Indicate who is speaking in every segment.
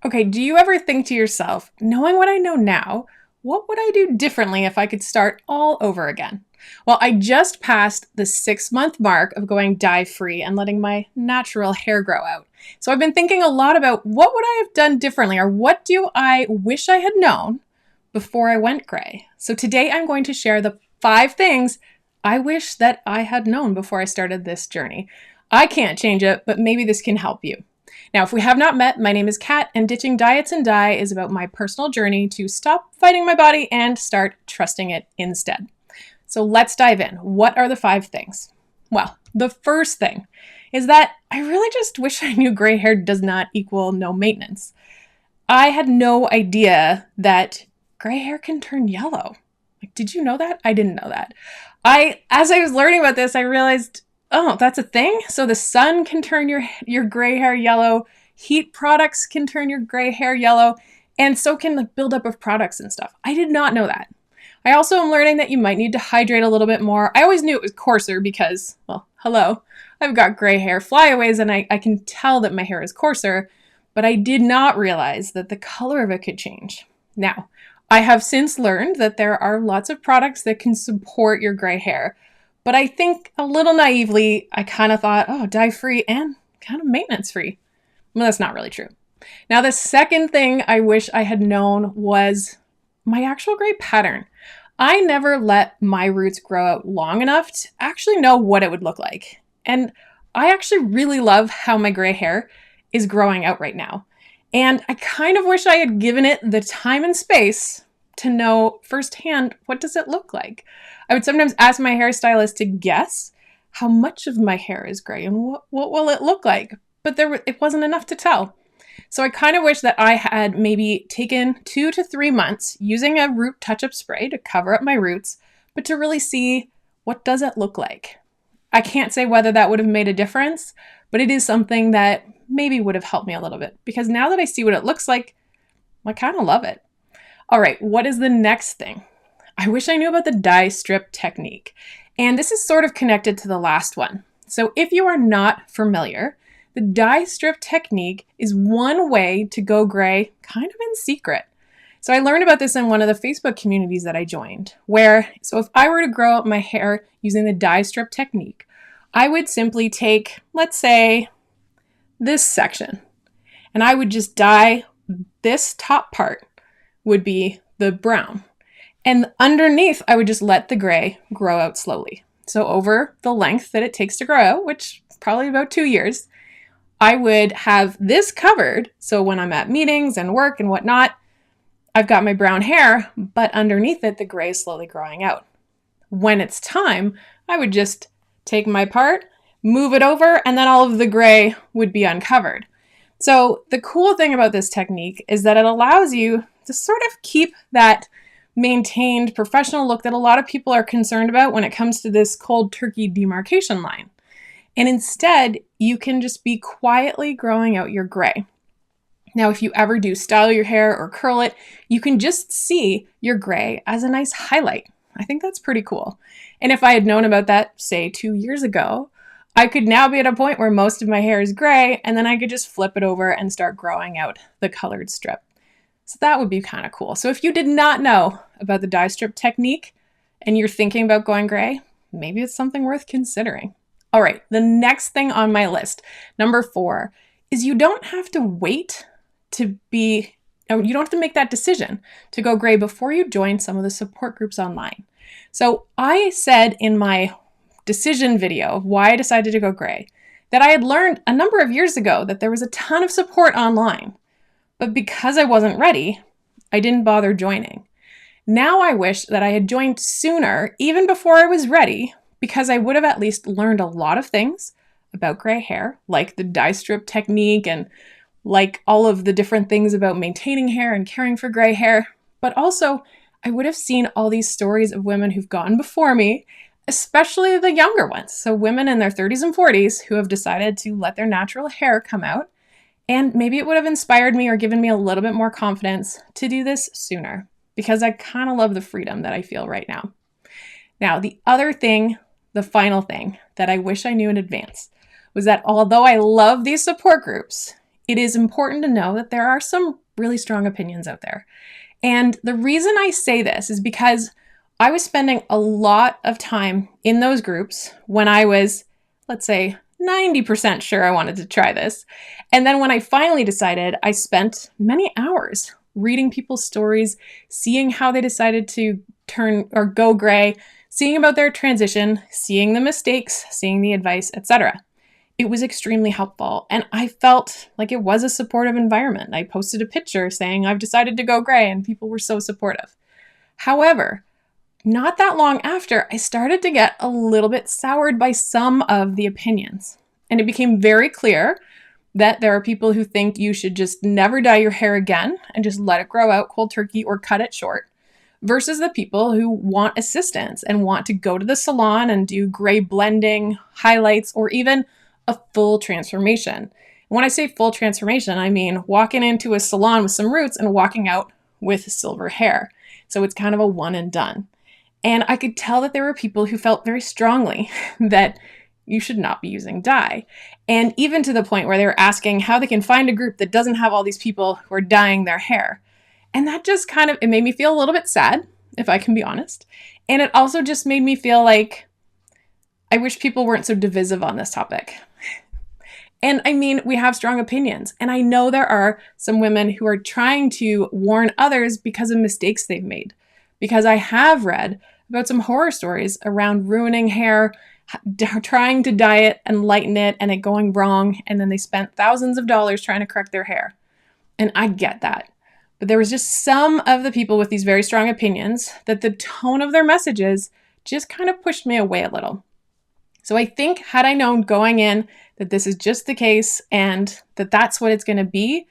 Speaker 1: Okay, do you ever think to yourself, knowing what I know now, what would I do differently if I could start all over again? Well, I just passed the 6 month mark of going dye free and letting my natural hair grow out. So I've been thinking a lot about what would I have done differently or what do I wish I had known before I went gray. So today I'm going to share the 5 things I wish that I had known before I started this journey. I can't change it, but maybe this can help you. Now, if we have not met, my name is Kat, and Ditching Diets and Dye is about my personal journey to stop fighting my body and start trusting it instead. So let's dive in. What are the 5 things? Well, the first thing is that I really just wish I knew gray hair does not equal no maintenance. I had no idea that gray hair can turn yellow. Like, did you know that? I didn't know that. As I was learning about this, I realized, oh, that's a thing? So the sun can turn your gray hair yellow, heat products can turn your gray hair yellow, and so can the buildup of products and stuff. I did not know that. I also am learning that you might need to hydrate a little bit more. I always knew it was coarser because, well, hello, I've got gray hair flyaways and I can tell that my hair is coarser, but I did not realize that the color of it could change. Now, I have since learned that there are lots of products that can support your gray hair, but I think a little naively, I kind of thought, oh, dye-free and kind of maintenance-free. Well, that's not really true. Now, the second thing I wish I had known was my actual gray pattern. I never let my roots grow out long enough to actually know what it would look like. And I actually really love how my gray hair is growing out right now. And I kind of wish I had given it the time and space to know firsthand, what does it look like? I would sometimes ask my hairstylist to guess how much of my hair is gray and what will it look like? But it wasn't enough to tell. So I kind of wish that I had maybe taken 2 to 3 months using a root touch-up spray to cover up my roots, but to really see what does it look like. I can't say whether that would have made a difference, but it is something that maybe would have helped me a little bit because now that I see what it looks like, I kind of love it. All right, what is the next thing? I wish I knew about the dye strip technique. And this is sort of connected to the last one. So if you are not familiar, the dye strip technique is one way to go gray kind of in secret. So I learned about this in one of the Facebook communities that I joined, so if I were to grow out my hair using the dye strip technique, I would simply take, let's say, this section, and I would just dye this top part would be the brown. And underneath, I would just let the gray grow out slowly. So over the length that it takes to grow out, which is probably about 2 years, I would have this covered. So when I'm at meetings and work and whatnot, I've got my brown hair, but underneath it, the gray is slowly growing out. When it's time, I would just take my part, move it over, and then all of the gray would be uncovered. So the cool thing about this technique is that it allows you to sort of keep that maintained professional look that a lot of people are concerned about when it comes to this cold turkey demarcation line. And instead, you can just be quietly growing out your gray. Now, if you ever do style your hair or curl it, you can just see your gray as a nice highlight. I think that's pretty cool. And if I had known about that, say 2 years ago, I could now be at a point where most of my hair is gray, and then I could just flip it over and start growing out the colored strip. So that would be kind of cool. So if you did not know about the dye strip technique and you're thinking about going gray, maybe it's something worth considering. All right, the next thing on my list, number 4, is you don't have to wait you don't have to make that decision to go gray before you join some of the support groups online. So I said in my decision video of why I decided to go gray that I had learned a number of years ago that there was a ton of support online, but because I wasn't ready, I didn't bother joining. Now I wish that I had joined sooner, even before I was ready, because I would have at least learned a lot of things about gray hair, like the dye strip technique and like all of the different things about maintaining hair and caring for gray hair. But also, I would have seen all these stories of women who've gone before me, especially the younger ones. So women in their 30s and 40s who have decided to let their natural hair come out. And maybe it would have inspired me or given me a little bit more confidence to do this sooner, because I kind of love the freedom that I feel right now. Now, the final thing that I wish I knew in advance was that although I love these support groups, it is important to know that there are some really strong opinions out there. And the reason I say this is because I was spending a lot of time in those groups when I was, let's say, 90% sure I wanted to try this. And then when I finally decided, I spent many hours reading people's stories, seeing how they decided to turn or go gray, seeing about their transition, seeing the mistakes, seeing the advice, etc. It was extremely helpful, and I felt like it was a supportive environment. I posted a picture saying I've decided to go gray, and people were so supportive. However, not that long after, I started to get a little bit soured by some of the opinions. And it became very clear that there are people who think you should just never dye your hair again and just let it grow out cold turkey or cut it short, versus the people who want assistance and want to go to the salon and do gray blending, highlights, or even a full transformation. When I say full transformation, I mean walking into a salon with some roots and walking out with silver hair. So it's kind of a one and done. And I could tell that there were people who felt very strongly that you should not be using dye. And even to the point where they were asking how they can find a group that doesn't have all these people who are dyeing their hair. And that just it made me feel a little bit sad, if I can be honest. And it also just made me feel like I wish people weren't so divisive on this topic. And I mean, we have strong opinions. And I know there are some women who are trying to warn others because of mistakes they've made. Because I have read about some horror stories around ruining hair, trying to dye it and lighten it and it going wrong. And then they spent thousands of dollars trying to correct their hair. And I get that. But there was just some of the people with these very strong opinions that the tone of their messages just kind of pushed me away a little. So I think had I known going in that this is just the case and that that's what it's going to be,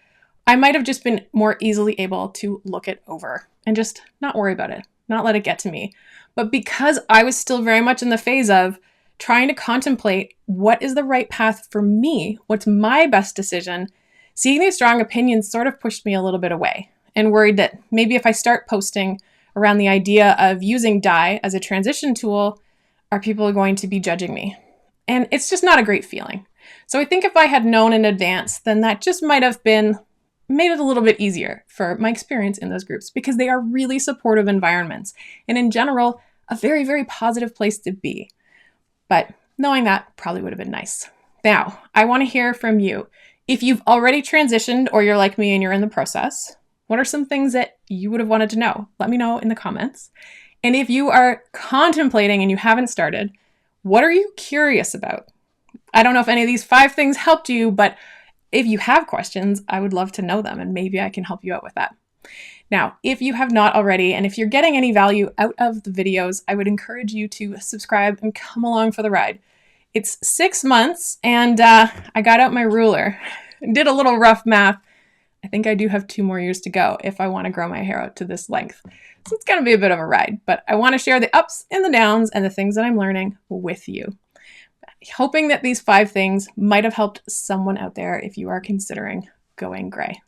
Speaker 1: I might have just been more easily able to look it over and just not worry about it, not let it get to me. But because I was still very much in the phase of trying to contemplate what is the right path for me, what's my best decision, seeing these strong opinions sort of pushed me a little bit away and worried that maybe if I start posting around the idea of using dye as a transition tool, are people going to be judging me? And it's just not a great feeling. So I think if I had known in advance, then that just might have made it a little bit easier for my experience in those groups because they are really supportive environments. And in general, a very, very positive place to be. But knowing that probably would have been nice. Now, I want to hear from you. If you've already transitioned or you're like me and you're in the process, what are some things that you would have wanted to know? Let me know in the comments. And if you are contemplating and you haven't started, what are you curious about? I don't know if any of these 5 things helped you, but if you have questions, I would love to know them and maybe I can help you out with that. Now, if you have not already, and if you're getting any value out of the videos, I would encourage you to subscribe and come along for the ride. It's 6 months and I got out my ruler, did a little rough math. I think I do have 2 more years to go if I want to grow my hair out to this length. So it's going to be a bit of a ride, but I want to share the ups and the downs and the things that I'm learning with you. Hoping that these 5 things might have helped someone out there if you are considering going gray.